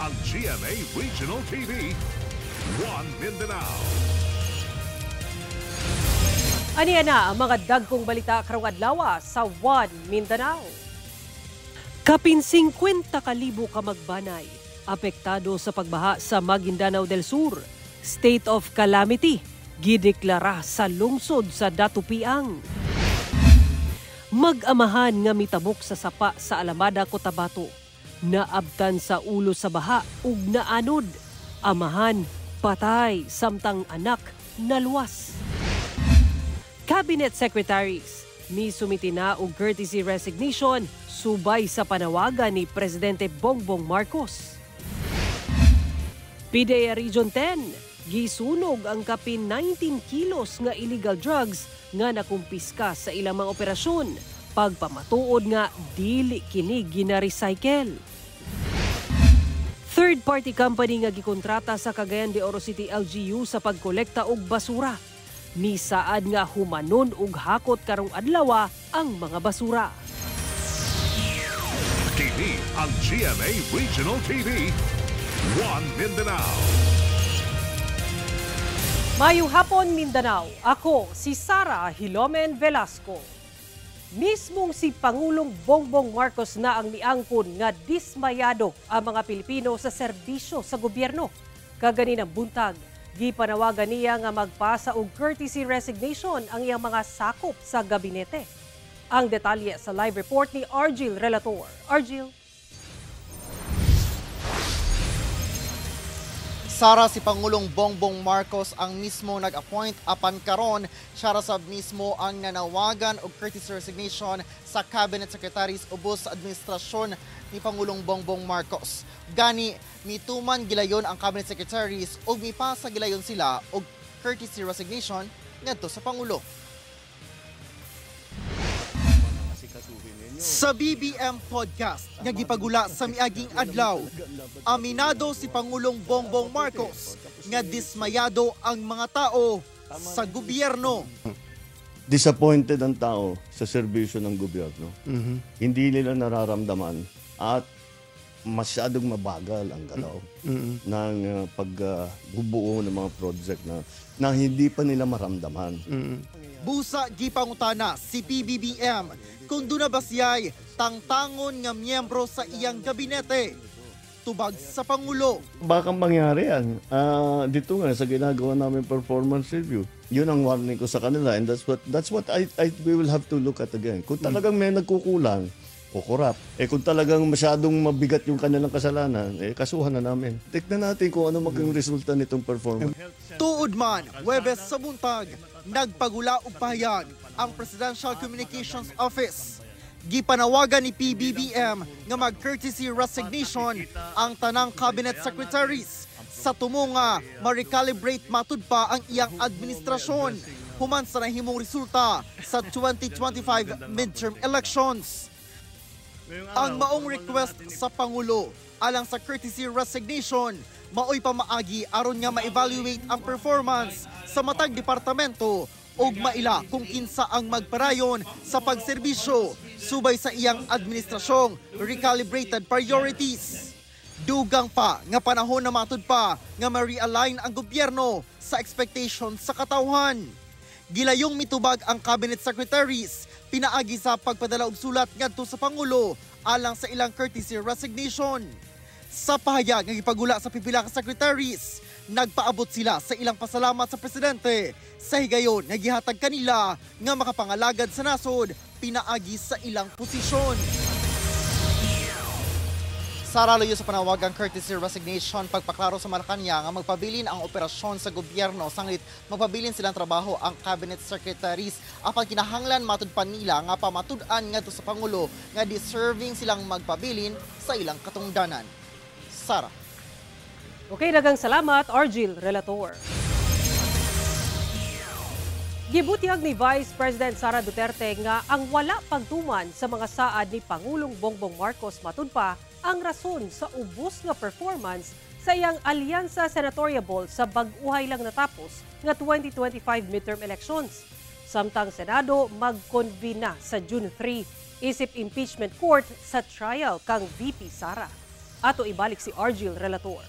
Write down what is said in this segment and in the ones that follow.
ang GMA Regional TV, One Mindanao. Aniya na ang mga dagkong balita karong adlaw sa One Mindanao. Kapin 50,000 ka magbanay apektado sa pagbaha sa Maguindanao del Sur. State of calamity gideklara sa lungsod sa Datupiang. Mag-amahan nga mitabok sa sapa sa Alamada, Cotabato. Naabtan sa ulo sa baha ug naanod. Amahan patay samtang anak naluwas. Cabinet Secretaries ni sumiti na og courtesy resignation subay sa panawagan ni Presidente Bongbong Marcos. PDEA Region 10 gisunog ang kapin 19 kilos nga illegal drugs nga nakumpiska sa ilang mga operasyon. Pagpamatuod nga dili kini gina-recycle. Third-party company nga gikontrata sa Cagayan de Oro City LGU sa pagkolekta og basura. Misaad nga humanon og hakot karong adlaw ang mga basura. Kini ang GMA Regional TV, One Mindanao. Mayong hapon, Mindanao. Ako si Sara Hilomen Velasco. Mismong si Pangulong Bongbong Marcos na ang niangkon nga dismayado ang mga Pilipino sa serbisyo sa gobyerno. Kaganinang buntag, gipanawagan niya nga magpasa og courtesy resignation ang iyang mga sakop sa gabinete. Ang detalye sa live report ni Argil Relator. Argil. Sara, si Pangulong Bongbong Marcos ang mismo nag-appoint apan karon siya sab mismo ang nanawagan og courtesy resignation sa cabinet secretaries ubos sa administrasyon ni Pangulong Bongbong Marcos. Gani mituman gilayon ang cabinet secretaries ug mipasa gilayon sila og courtesy resignation ngadto sa Pangulo. Sa BBM Podcast nga gipagula sa miaging adlaw, aminado si Pangulong Bongbong Marcos nga dismayado ang mga tao sa gobyerno. Disappointed ang tao sa serbisyo ng gobyerno. Hindi nila nararamdaman at masyadong mabagal ang galaw ng pagbubuo ng mga project na hindi pa nila maramdaman. Busa gipangutana si PBBM kung doon na ba siya'y tangtangon nga miyembro sa iyang gabinete. Tubag sa Pangulo. Baka mangyari yan. Dito nga sa ginagawa namin performance review. Yun ang warning ko sa kanila and that's what we will have to look at again. Kung talagang may nagkukulang o korap, kung talagang masyadong mabigat yung kanilang kasalanan, kasuhan na namin. Tignan natin kung ano maging resulta nitong performance. Tuod man, Huwebes sa buntag, nagpagula og pahayag ang Presidential Communications Office. Gipanawagan ni PBBM nga mag-courtesy resignation ang tanang cabinet secretaries sa tumunga ma-recalibrate matud pa ang iyang administrasyon human sa nahimong resulta sa 2025 midterm elections. Ang maong request sa Pangulo alang sa courtesy resignation maoy pamaagi aron nga ma-evaluate ang performance sa matag departamento ug maila kung kinsa ang magparayon sa pagserbisyo subay sa iyang administrasyong recalibrated priorities. Dugang pa nga panahon na matud pa nga ma-realign ang gobyerno sa expectation sa katawhan. Gilayong mitubag ang cabinet secretaries pinaagi sa pagpadala og sulat ngadto sa Pangulo alang sa ilang courtesy resignation. Sa pahayag nga gipagula sa pipila ka secretaries, nagpaabot sila sa ilang pasalamat sa presidente sa higayon nga gihatag kanila nga makapangalagad sa nasod pinaagi sa ilang posisyon. Sara, layo sa panawagang courtesy resignation, pagpaklaro sa Malacanang nga magpabilin ang operasyon sa gobyerno sanglit magpabilin silang trabaho ang cabinet secretaries apan kinahanglan matud pa nila nga pamatud-an ngadto sa Pangulo nga deserving silang magpabilin sa ilang katungdanan. Sara. Okay, daghang salamat, Argil Relator. Gibutihag ni Vice President Sara Duterte nga ang wala pagtuman sa mga saad ni Pangulong Bongbong Marcos matud pa ang rason sa ubos nga performance sa iyang alyansa senatoriable sa bag-uhay lang natapos nga 2025 midterm elections. Samtang Senado mag-convene na sa June 3 isip impeachment court sa trial kang VP Sara. Ato ibalik si Argil Relator.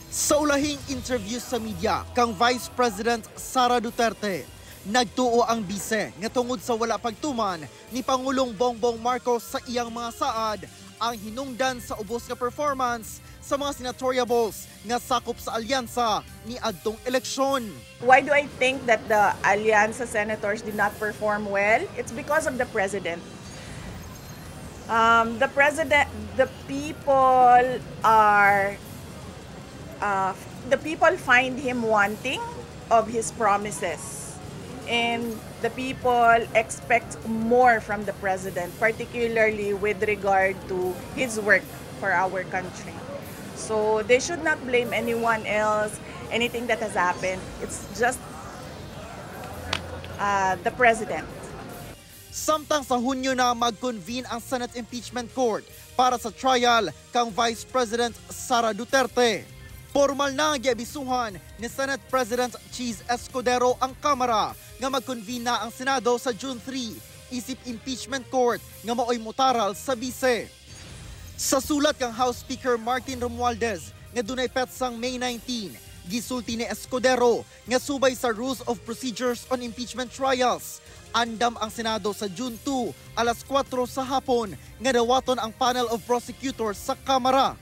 Sa ulahing interview sa media kang Vice President Sara Duterte, nagtuo ang bise nga tungod sa wala pagtuman ni Pangulong Bongbong Marcos sa iyang mga saad ang hinungdan sa ubos nga performance sa mga senatoriables nga sakop sa alyansa ni adtong eleksyon. Why do I think that the Allianza senators did not perform well? It's because of the president. The people find him wanting of his promises. And the people expect more from the president, particularly with regard to his work for our country. So they should not blame anyone else, anything that has happened. It's just the president. Samtang sa Hunyo na mag-convene ang Senate Impeachment Court para sa trial kang Vice President Sara Duterte. Formal na giabisuhan ni Senate President Cheese Escudero ang Kamara nga mag-convene na ang Senado sa June 3 isip impeachment court nga maoy mutaral sa bise. Sa sulat kang House Speaker Martin Romualdez nga dunay petsang May 19, gisulti ni Escudero nga subay sa Rules of Procedures on Impeachment Trials. Andam ang Senado sa June 2 alas 4 sa hapon nga dawaton ang panel of prosecutors sa Kamara.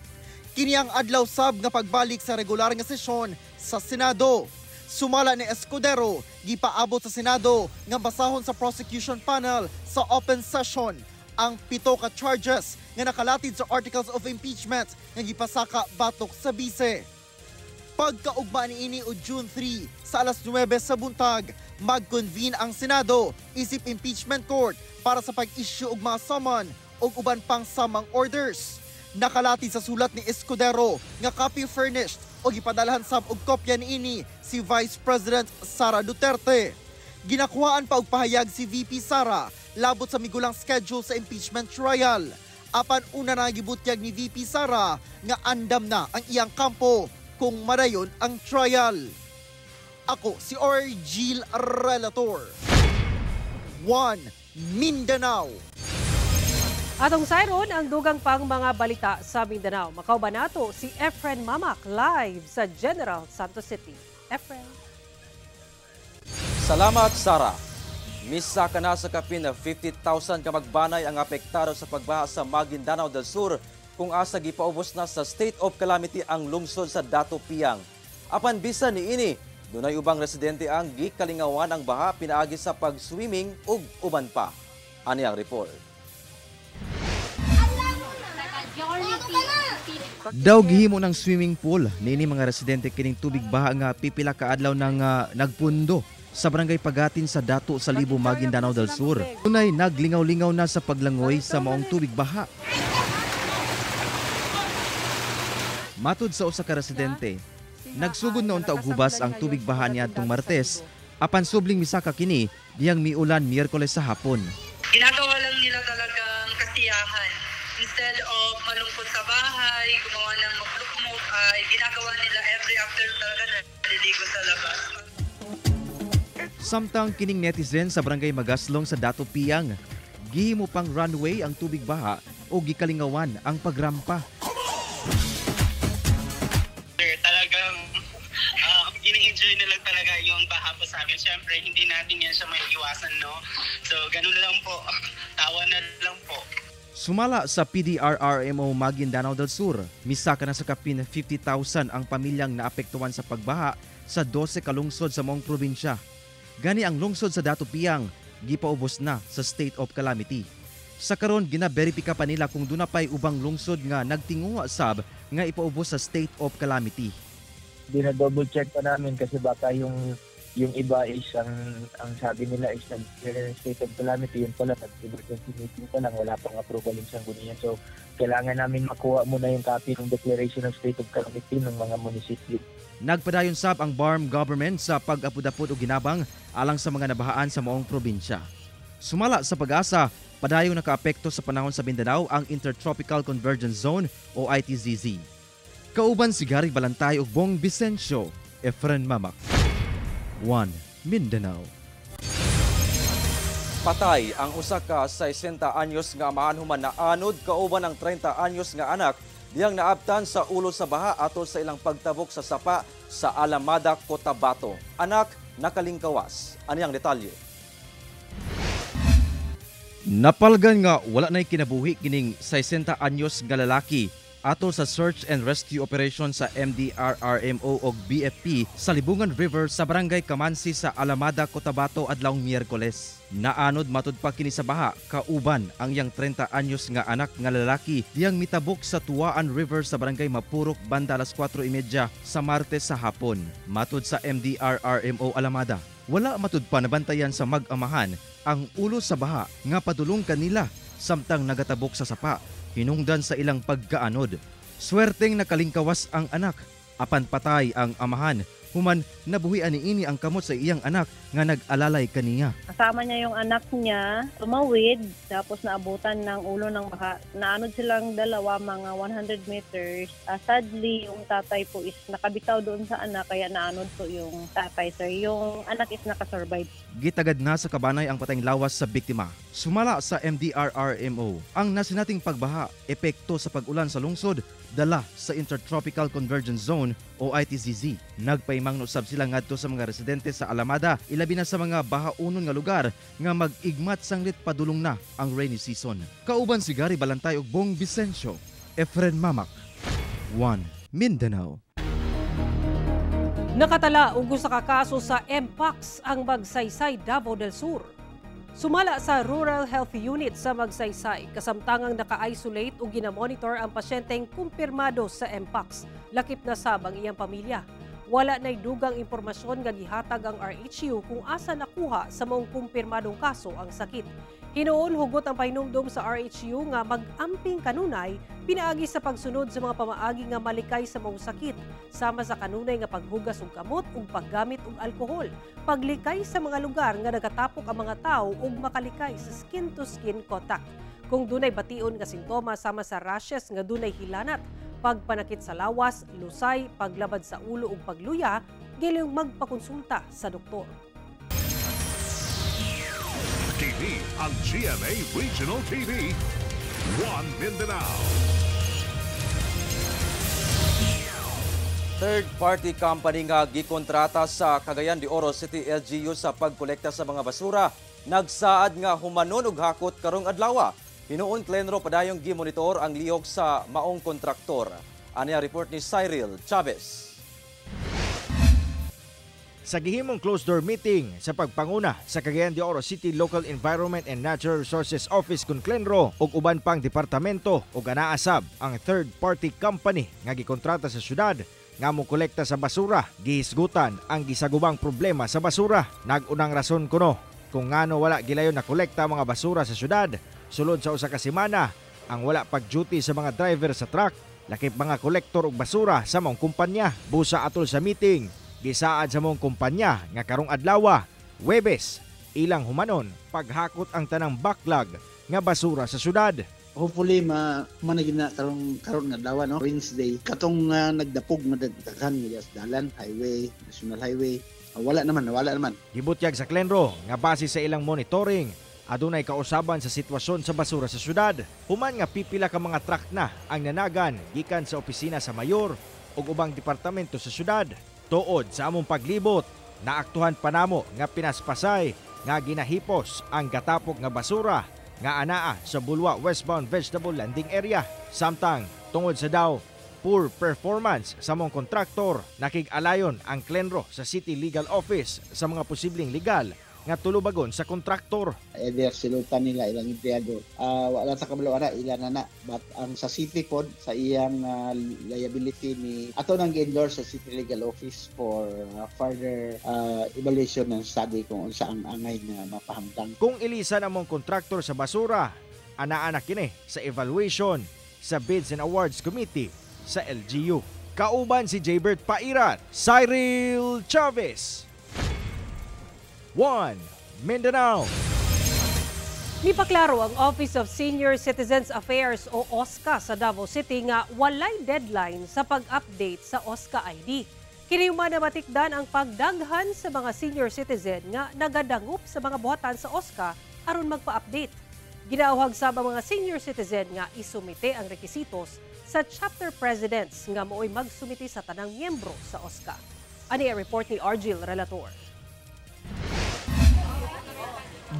Kini ang adlaw sab nga pagbalik sa regular nga sesyon sa Senado. Sumala ni Escudero, gipaabot sa Senado nga basahon sa prosecution panel sa open session ang 7 ka charges nga nakalatid sa Articles of Impeachment nga gipasaka batok sa bise. Pagkaugma niini o June 3 sa alas 9 sa buntag, mag-convene ang Senado isip impeachment court para sa pag-issue og mga summon o uban pang samang orders. Nakalatid sa sulat ni Escudero nga copy furnished o gipadalahan sab og kopya niini si Vice President Sara Duterte. Ginakuhaan pa og pahayag si VP Sara labot sa migulang schedule sa impeachment trial. Apan una na gibutyag ni VP Sara nga andam na ang iyang kampo kung madayon ang trial. Ako si Argil Relator. 1 Mindanao. Atong sayron ang dugang pang mga balita sa Mindanao. Makauban nato si Efren Mamak live sa General Santos City. Efren. Salamat, Sara. Misa ka na sa kapin na 50,000 ka magbanay ang apektado sa pagbaha sa Maguindanao del Sur kung asa gipaubos na sa state of calamity ang lungsod sa Dato Piang. Apan bisan niini, dunay ubang residente ang gikalingawan ang baha pinaagi sa pag-swimming ug uban pa. Ani ang report. Daw gihimo ng swimming pool niini mga residente kining tubig baha nga pipila ka adlaw nang nagpundo sa barangay Pagatin sa Dato sa Libo, Maguindanao del Sur. Tunay naglingaw-lingaw na sa paglangoy sa maong tubig baha. Matud sa usa ka residente, nagsugod na unta og hubas ang tubig baha niadtong Martes, apan subling misaka kini diyang miulan Miyerkules sa hapon. Ginagawa lang nila talagang kasiyahan. Instead of malungkot sa bahay, gumawa ng mag-look-mook, ay ginagawa nila every after talaga na naliligo sa labas. Samtang kining netizen sa barangay Magaslong sa Dato Piang, gihimo pang runway ang tubig baha o gikalingawan ang pagrampa. Talagang ini-enjoy na lang talaga yung baha po sa amin. Siyempre, hindi natin yan siya may iwasan, no? So, ganun na lang po. Tawa na lang po. Sumala sa PDRRMO Maguindanao del Sur, misaka na sa kapin 50,000 ang pamilyang naapektuhan sa pagbaha sa 12 kalungsod sa maong probinsya. Gani ang lungsod sa Dato Piang, gipaubos na sa state of calamity. Sa karon ginaberipika pa nila kung duna pay ubang lungsod nga nagtinguha sab nga ipaubos sa state of calamity. Dina-double check pa namin kasi baka yung iba is ang sabi nila is state of calamity, yun pala nag-emergency meeting pa lang, wala pang approval yung sanggunian. So kailangan namin makuha muna yung copy ng declaration of state of calamity ng mga munisipyo. Nagpadayon sab ang BARM government sa pag-apod-apod o ginabang alang sa mga nabahaan sa maong probinsya. Sumala sa pag-asa, padayong nakaapekto sa panahon sa Mindanao ang Intertropical Convergence Zone o ITZZ. Kauban si Gary Balantay ug Bong Vicencio, Efren Mamak. 1 Mindanao. Patay ang usa ka 60 anyos nga amahan human na anod kauban ang 30 anyos nga anak diyang naabtan sa ulo sa baha atol sa ilang pagtabok sa sapa sa Alamada, Cotabato. Anak nakalingkawas. Aniyang detalye. Napalgan nga wala na'y kinabuhi kining 60 anyos nga lalaki atol sa search and rescue operation sa MDRRMO o BFP sa Libungan River sa Barangay Kamansi sa Alamada, Cotabato adlawng Miyerkules. Naanod matud pa kini sa baha kauban ang yang 30 anyos nga anak nga lalaki diyang mitabok sa Tuwaan River sa Barangay Mapurok banda alas 4:30 sa Martes sa hapon. Matud sa MDRRMO Alamada, wala matud pa nabantayan sa mag-amahan ang ulo sa baha nga padulong kanila samtang nagatabok sa sapa hinungdan sa ilang pagkaanod. Swerteng nakalingkawas ang anak, apan patay ang amahan. Human nabuhian niini ang kamot sa iyang anak nga nag-alalay kaniya. Kasama niya yung anak niya, tumawid, tapos naabutan ng ulo ng baha. Naanod silang dalawa, mga 100 meters. Sadly, yung tatay po is nakabitaw doon sa anak, kaya naanod po yung tatay, sir. Yung anak is nakasurvive. Gitagad na sa kabanay ang patayng lawas sa biktima. Sumala sa MDRRMO, ang nasinating pagbaha, epekto sa pag-ulan sa lungsod, dala sa Intertropical Convergence Zone o ITCZ. Nagpaimangno sab sila ngadto sa mga residente sa Alamada, ilabi na sa mga bahaunon nga lugar nga mag-igmat sanglit padulong na ang rainy season. Kauban si Gary Balantay ug Bong Vicencio, Efren Mamak, 1 Mindanao. Nakatala og usa ka kaso sa Mpox ang Magsaysay, Davao del Sur. Sumala sa Rural Health Unit sa Magsaysay, kasamtangang naka-isolate o ginamonitor ang pasyenteng kumpirmado sa Mpox. Lakip na sab ang iyang pamilya. Wala na'y dugang impormasyon nga gihatag ang RHU kung asa nakuha sa maong kumpirmadong kaso ang sakit. Hinuon hugot ang pahinumdom sa RHU nga mag-amping kanunay pinaagi sa pagsunod sa mga pamaagi nga malikay sa maong sakit, sama sa kanunay nga paghugas og kamot ug paggamit og alkohol, paglikay sa mga lugar nga nagatapok ang mga tawo ug makalikay sa skin-to-skin contact. Kung dunay bation nga sintomas sama sa rashes nga dunay hilanat, pagpanakit sa lawas, lusay, paglabad sa ulo ug pagluya, giliyong magpakonsulta sa doktor. TV ang GMA Regional TV, 1 Mindanao. Third-party company nga gikontrata sa Cagayan de Oro City LGU sa pagkolekta sa mga basura, nagsaad nga humanon og hakot karong adlaw. Hinuon Clenro padayong gimonitor ang lihok sa maong kontraktor. Aniya report ni Cyril Chavez. Sa gihimong closed-door meeting sa pagpanguna sa Cagayan de Oro City Local Environment and Natural Resources Office kun Clenro ug uban pang departamento ug anaasab ang third-party company nga gikontrata sa syudad nga mokolekta sa basura, gihisgutan ang gisagubang problema sa basura. Nag-unang rason kuno kung ngano wala gilayon na kolekta mga basura sa syudad sulod sa usa ka semana ang wala pag-duty sa mga driver sa truck, lakip mga kolektor og basura sa maong kumpanya. Busa atol sa meeting, gisaad sa mong kumpanya nga karong adlaw, Huwebes, ilang humanon paghakot ang tanang backlog nga basura sa syudad. Hopefully managin na karon nga adlaw, no? Wednesday katong nagdapog nga daghan nga dalan, highway, national highway, wala naman. Gibutyag sa Clenro nga base sa ilang monitoring, adunay kausaban sa sitwasyon sa basura sa syudad. Human nga pipila ka mga truck na ang nanagan gikan sa opisina sa mayor ug ubang departamento sa syudad. Tuod sa among paglibot, naaktuhan pa namo nga pinaspasay nga ginahipos ang gatapok nga basura nga anaa sa Bulwa Westbound Vegetable Landing Area. Samtang tungod sa daw poor performance sa mong kontraktor, nakig-alayon ang Clenro sa City Legal Office sa mga posibleng legal nga tulubagon sa kontraktor. Either silutan nila ilang empleyado, wala sa kabalo ilan na but ang sa city pod sa iyang liability ni ato nang gi-endorse sa City Legal Office for further evaluation and study kung unsa ang angay na mapahamtang. Kung ilisan ang mong kontraktor sa basura, anaa kini sa evaluation sa Bids and Awards Committee sa LGU. Kauban si Jaybert Pairat, Cyril Chavez, 1 Mindanao. Nipaklaro ang Office of Senior Citizens Affairs o OSCA sa Davao City nga walay deadline sa pag-update sa OSCA ID. Kini man na matikdan ang pagdaghan sa mga senior citizen nga nagadangup sa mga buhatan sa OSCA aron magpa-update. Ginauhag sa mga senior citizen nga isumite ang rekisitos sa chapter presidents nga mooy magsumite sa tanang miyembro sa OSCA. Ani ang report ni Argil Relator.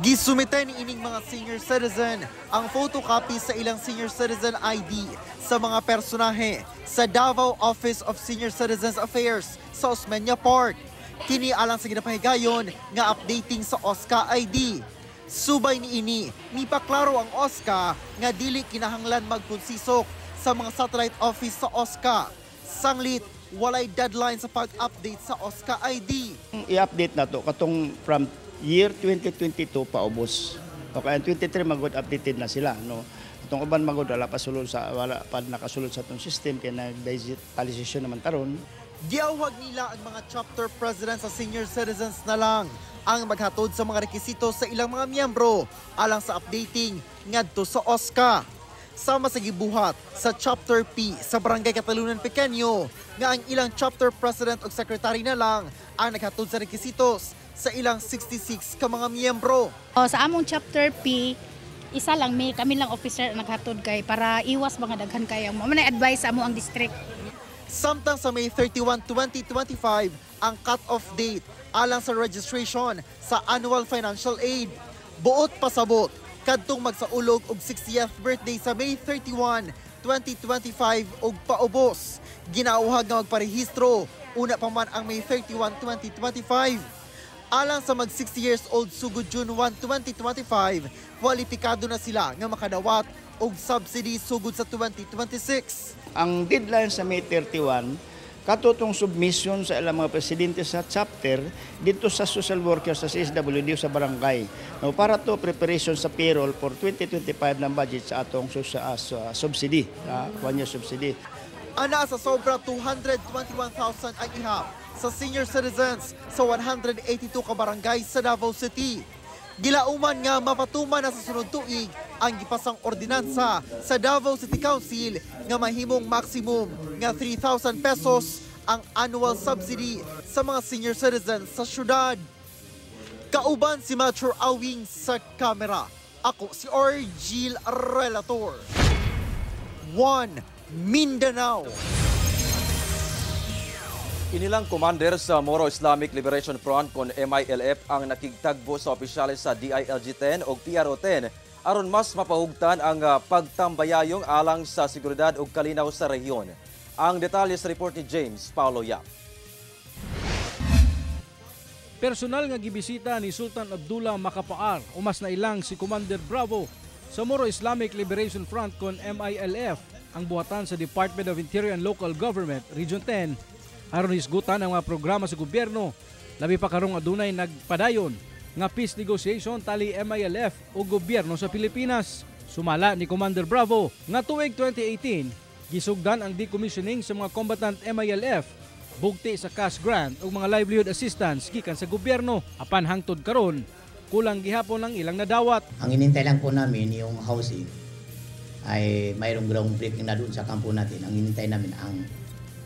Gisumite ni ining mga senior citizen ang photocopy sa ilang senior citizen ID sa mga personahe sa Davao Office of Senior Citizens Affairs sa Osmeña Park. Kini alang sa ginapahigayon nga updating sa OSCA ID. Subay ni ini, nipaklaro ang OSCA nga dili kinahanglan magkonsisok sa mga satellite office sa OSCA. Sanglit, walay deadline sa pag-update sa OSCA ID. I-update na to katong from year 2022 paubos. Okay, ang 23 magod updated na sila, no. Itong uban magod wala pa nakasulod sa tong system kay nag-digitalization naman taron. Giawhag nila ang mga chapter presidents sa senior citizens na lang ang maghatod sa mga rekisito sa ilang mga miyembro alang sa updating ngadto sa OSCA. Sama sa gibuhat sa Chapter P sa Barangay Catalunan Pequeño nga ang ilang chapter president o secretary na lang ang naghatod sa rekisitos sa ilang 66 ka mga miyembro. Sa among Chapter P, isa lang kami lang officer naghatod kay para iwas mga daghan kay mo na advice sa amo ang district. Samtang sa May 31, 2025 ang cut-off date alang sa registration sa annual financial aid. Buot pasabot kadtong magsaulog og 60th birthday sa May 31, 2025 og paubos. Ginauhag nga magparehistro una pa man ang May 31, 2025. Alang sa mag 60 years old sugod June 1, 2025, kwalipikado na sila nga makadawat og subsidy sugod sa 2026. Ang deadline sa May 31, katutong submission sa ilang mga presidente sa chapter dito sa social workers sa CSWD sa barangay. No, para to preparation sa payroll for 2025 ng budget sa atong subsidy, 1 year subsidy. Ana sa sobra 221,000 ang ihap sa senior citizens sa 182 ka barangay sa Davao City. Gilauman nga mapatuman na sa sunod tuig ang gipasang ordinansa sa Davao City Council nga mahimong maximum nga 3,000 pesos ang annual subsidy sa mga senior citizens sa syudad. Kauban si Mature Awing sa kamera. Ako si Argil Relator. 1 Mindanao. Inilang commander sa Moro Islamic Liberation Front kon MILF ang nakigtagbo sa opisyales sa DILG-10 o PRO-10 aron mas mapahugtan ang pagtambayayong alang sa seguridad ug kalinaw sa rehiyon. Ang detalye sa report ni James Paulo Yap. Personal nga gibisita ni Sultan Abdullah Makapaar umas na ilang si Commander Bravo sa Moro Islamic Liberation Front kon MILF ang buhatan sa Department of Interior and Local Government Region 10 aron hisgutan ang mga programa sa gobyerno. Labi pa karong adunay nagpadayon nga peace negotiation tali MILF o gobyerno sa Pilipinas. Sumala ni Commander Bravo nga tuig 2018 gisugdan ang decommissioning sa mga combatant MILF, bugti sa cash grant o mga livelihood assistance gikan sa gobyerno. Apan hangtod karon kulang gihapon ang ilang nadawat. Ang inintay lang po namin yung housing ay mayroong groundbreaking na doon sa kampo natin. Ang inintay namin ang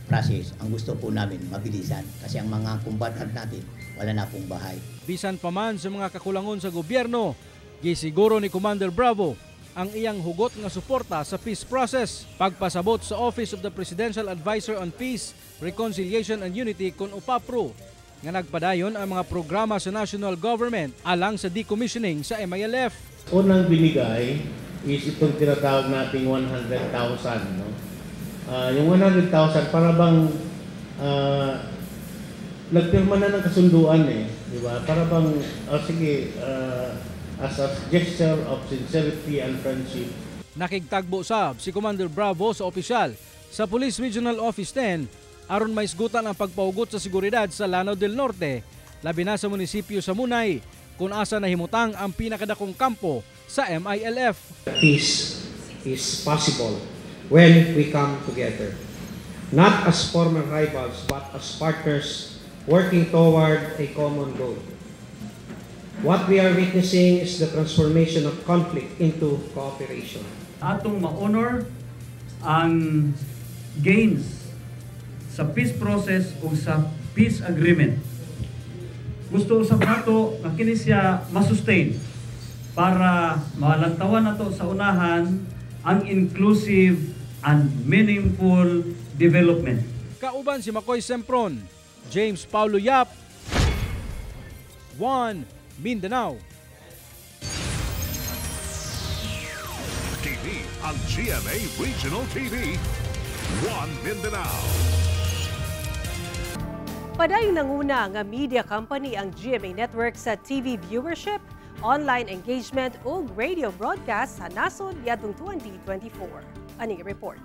process. Ang gusto po namin mabilisan kasi ang mga combatant natin wala na pong bahay. Bisan pa man sa mga kakulangon sa gobyerno, gisiguro ni Commander Bravo ang iyang hugot nga suporta sa peace process. Pagpasabot sa Office of the Presidential Advisor on Peace, Reconciliation and Unity kon UPAPRO nga nagpadayon ang mga programa sa national government alang sa decommissioning sa MILF. Unang binigay is itong tinatawag nating 100,000. No? Yung 100,000 para bang nagpirma na ng kasunduan di ba? Para bang sige as a gesture of sincerity and friendship. Nakigtagbo sab si Commander Bravo sa opisyal sa Police Regional Office 10 aron maisgutan ang pagpaugot sa seguridad sa Lanao del Norte, labi na sa munisipyo sa Munay kung asa nahimutang ang pinakadakong kampo sa MILF. Peace is possible when we come together, not as former rivals but as partners working toward a common goal. What we are witnessing is the transformation of conflict into cooperation. Atong ma-honor ang gains sa peace process o sa peace agreement. Gusto usab nato nga kini siya ma-sustain para malantawan nato sa unahan ang inclusive and meaningful development. Kauban si Makoy Sempron, James Paulo Yap, 1 Mindanao. TV ang GMA Regional TV, 1 Mindanao. Padayon nanguna nga media company ang GMA Network sa TV viewership, online engagement ug radio broadcast sa nasod niadtong 2024. Aning report.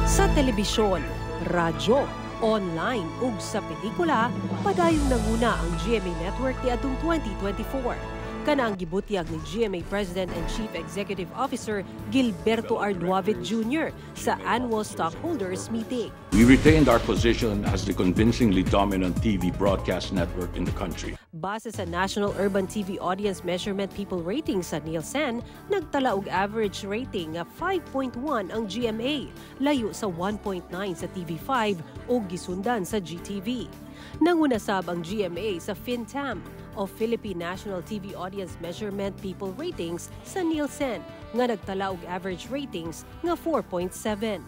Sa telebisyon, radyo, online ug sa pelikula, padayon nanguna ang GMA Network niadtong 2024. Kana ang gibutyag ni GMA President and Chief Executive Officer Gilberto R. Duavit Jr. sa annual stockholders meeting. We retained our position as the convincingly dominant TV broadcast network in the country. Base sa National Urban TV Audience Measurement People Rating sa Nielsen, nagtala og average rating nga 5.1 ang GMA, layo sa 1.9 sa TV5 o gisundan sa GTV. Nanguna sab ang GMA sa FinTam o Philippine National TV Audience Measurement People Ratings sa Nielsen nga nagtala og average ratings nga 4.7.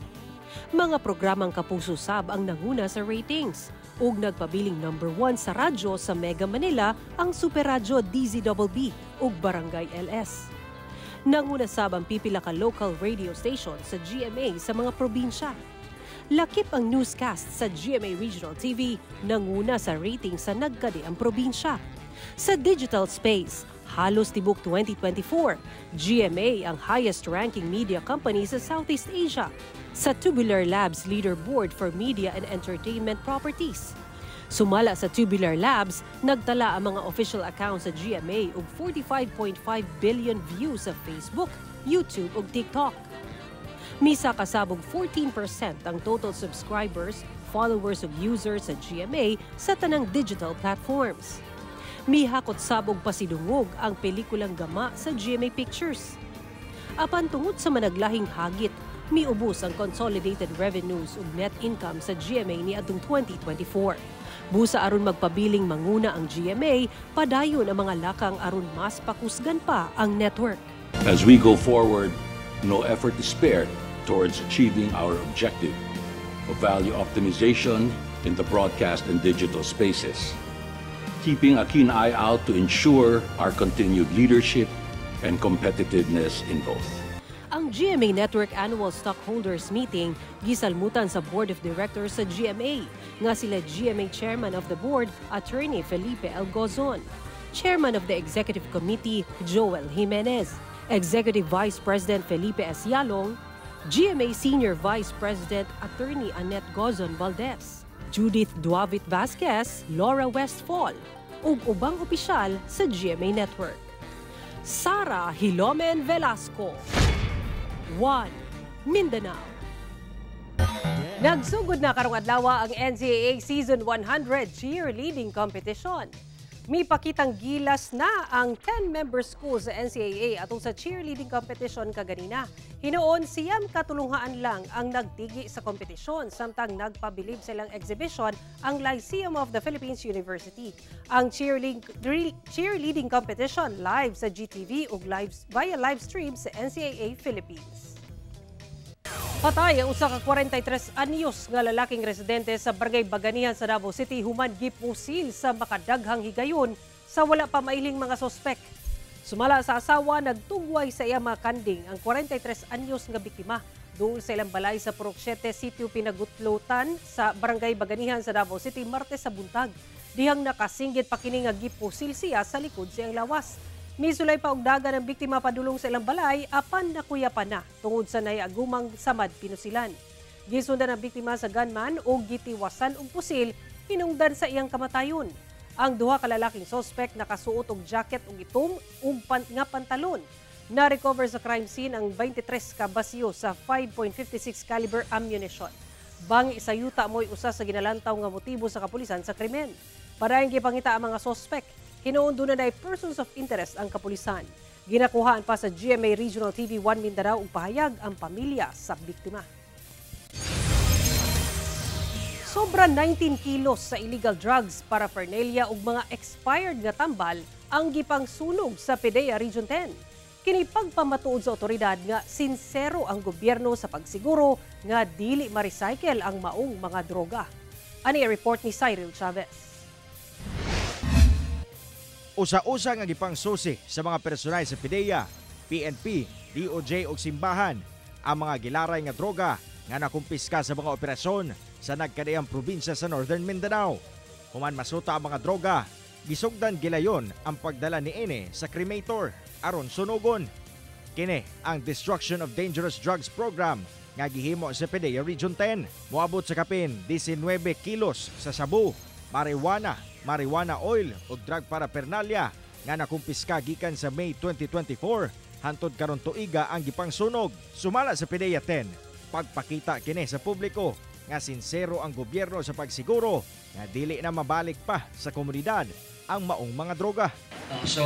Mga programang kapuso sab ang nanguna sa ratings ug nagpabiling number 1 sa radyo sa Mega Manila ang Super Radyo DZBB ug Barangay LS. Nanguna sab ang pipila ka local radio station sa GMA sa mga probinsya. Lakip ang newscast sa GMA Regional TV nanguna sa rating sa nagkadiang probinsya. Sa digital space, halos tibok 2024, GMA ang highest-ranking media company sa Southeast Asia sa Tubular Labs Leaderboard for Media and Entertainment Properties. Sumala sa Tubular Labs, nagtala ang mga official accounts sa GMA ug 45.5 billion views sa Facebook, YouTube ug TikTok. Misa kasabog 14% ang total subscribers, followers ug users sa GMA sa tanang digital platforms. Mihakot sabog pasidungog ang pelikulang Gama sa GMA Pictures. Apan tungod sa managlahing hagit, miubos ang consolidated revenues ug net income sa GMA niadtong 2024. Busa aron magpabiling manguna ang GMA, padayon ang mga lakang aron mas pakusgan pa ang network. As we go forward, no effort is spared towards achieving our objective of value optimization in the broadcast and digital spaces, keeping a keen eye out to ensure our continued leadership and competitiveness in both. Ang GMA Network Annual Stockholders Meeting gisalmutan sa Board of Directors sa GMA, nga sila GMA Chairman of the Board, Attorney Felipe L. Gozon, Chairman of the Executive Committee, Joel Jimenez, Executive Vice President Felipe S. Yalong, GMA Senior Vice President Attorney Annette Gozon Valdez, Judith Duavit Vasquez, Laura Westfall, ug ubang opisyal sa GMA Network. Sara Hilomen Velasco, 1 Mindanao. Nagsugod na karong adlaw ang NCAA Season 100 Cheerleading Competition. Mipakitang gilas na ang 10-member school sa NCAA atong sa cheerleading competition kaganina. Hinoon siyam katulungan lang ang nagtigi sa kompetisyon samtang nagpabilib silang exhibition ang Lyceum of the Philippines University. Ang cheerleading competition live sa GTV ug live via live stream sa NCAA Philippines. Patay ang usa ka 43 anyos nga lalaking residente sa Barangay Baganihan sa Davao City human gipusil sa makadaghang higayon sa wala pa mailing mga sospek. Sumala sa asawa, nagtugway sa iya mga kanding ang 43 anyos nga biktima doon sa ilang balay sa Purok 7 Sitio Pinagutlotan sa Barangay Baganihan sa Davao City Martes sa buntag. Dihang nakasinggit pa kini nga gipusil siya sa likod sa iyang lawas. Misulay pa og dagan ang biktima padulong sa ilang balay apan nakuyapan na tungod sa naiagumang samad pinusilan. Gisundan ang biktima sa gunman o gitiwasan og pusil hinungdan sa iyang kamatayon. Ang duha ka lalaking sospek nakasuot og jacket ug itom ug nga pantalon. Na-recover sa crime scene ang 23 ka basyo sa 5.56 caliber ammunition. Bang isayuta mo'y usa sa ginalantaw nga motibo sa kapulisan sa krimen. Padayong gipangita ang mga sospek. Hinoon doon na persons of interest ang kapulisan. Ginakuhaan pa sa GMA Regional TV 1 Mindanao ug pahayag ang pamilya sa biktima. Sobra 19 kilos sa illegal drugs, paraphernalia ug mga expired nga tambal ang gipang sunog sa PDEA Region 10. Kini pagpamatuod sa otoridad nga sinsero ang gobyerno sa pagsiguro nga dili ma-recycle ang maong mga droga. Ani report ni Cyril Chavez. Usa-usa nga gipang susi sa mga personal sa PDEA, PNP, DOJ ug simbahan ang mga gilaray nga droga nga nakumpiska sa mga operasyon sa nagkadaiyang probinsya sa Northern Mindanao. Human masuta ang mga droga, gisugdan gilayon ang pagdala niini sa cremator aron sunugon. Kini ang Destruction of Dangerous Drugs Program nga gihimo sa PDEA Region 10. Moabot sa kapin 19 kilos sa sabu, marijuana oil ug drug paraphernalia nga nakumpiska gikan sa May 2024 hantod karon tuiga ang gipangsunog. Sumala sa PDEA 10, pagpakita kini sa publiko nga sinsero ang gobyerno sa pagsiguro nga dili na mabalik pa sa komunidad ang maong mga droga. So,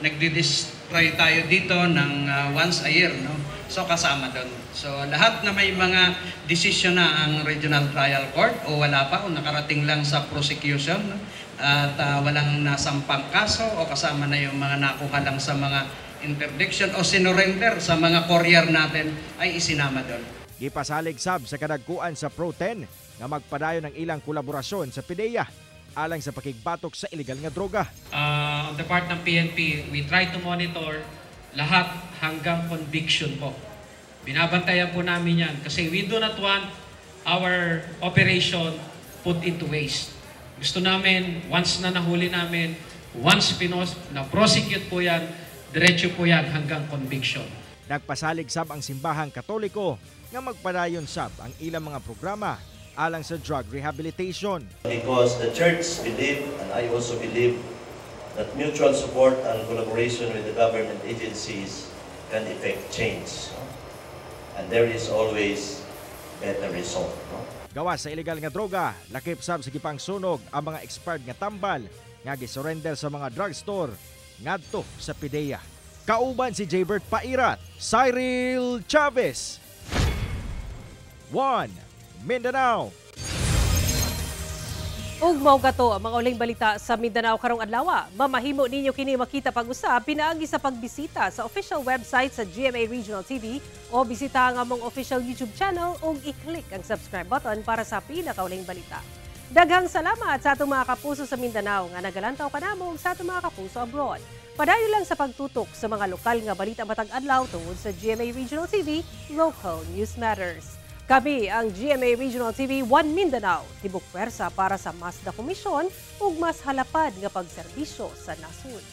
nagdi-destroy tayo dito ng once a year, no? So, kasama doon. So, lahat na may mga desisyon na ang Regional Trial Court o wala pa o nakarating lang sa prosecution, no? At walang nasampang kaso o kasama na yung mga nakuha lang sa mga interdiction o sinurrender sa mga courier natin ay isinama doon. Gipasalig sab sa kadagkuan sa Pro-10 nga magpadayon ng ilang kolaborasyon sa PDEA alang sa pakigbatok sa illegal nga droga. On the part ng PNP, we try to monitor lahat hanggang conviction po. Binabantayan po namin yan kasi we do not want our operation put into waste. Gusto namin, once na nahuli namin, once na-prosecute po yan, diretso po yan hanggang conviction. Nagpasalig sab ang simbahang Katoliko nga magpadayon sab ang ilang mga programa alang sa drug rehabilitation. Because the church believe, and I also believe, that mutual support and collaboration with the government agencies can effect change. And there is always better result. Gawa sa illegal nga droga, lakip sab sa gipang sunog ang mga expired nga tambal nga gisurrender sa mga drugstore ngadto sa PDEA. Kauban si Jaybert Pairat, Cyril Chavez, 1 Mindanao. Ug mao kato ang mga uling balita sa Mindanao karong adlaw. Mamahimo ninyo kini makita pag-usab pinaagi sa pagbisita sa official website sa GMA Regional TV o bisita ang among official YouTube channel ug i-click ang subscribe button para sa pinakauling balita. Daghang salamat sa atong mga kapuso sa Mindanao nga nagalantaw kanamo ug sa atong mga kapuso abroad. Padayon lang sa pagtutok sa mga lokal nga balita matag adlaw tungod sa GMA Regional TV, Local News Matters. Kami ang GMA Regional TV 1 Mindanao, tibok pwersa para sa mas dokumisyon ug mas halapad nga pagserbisyo sa nasud.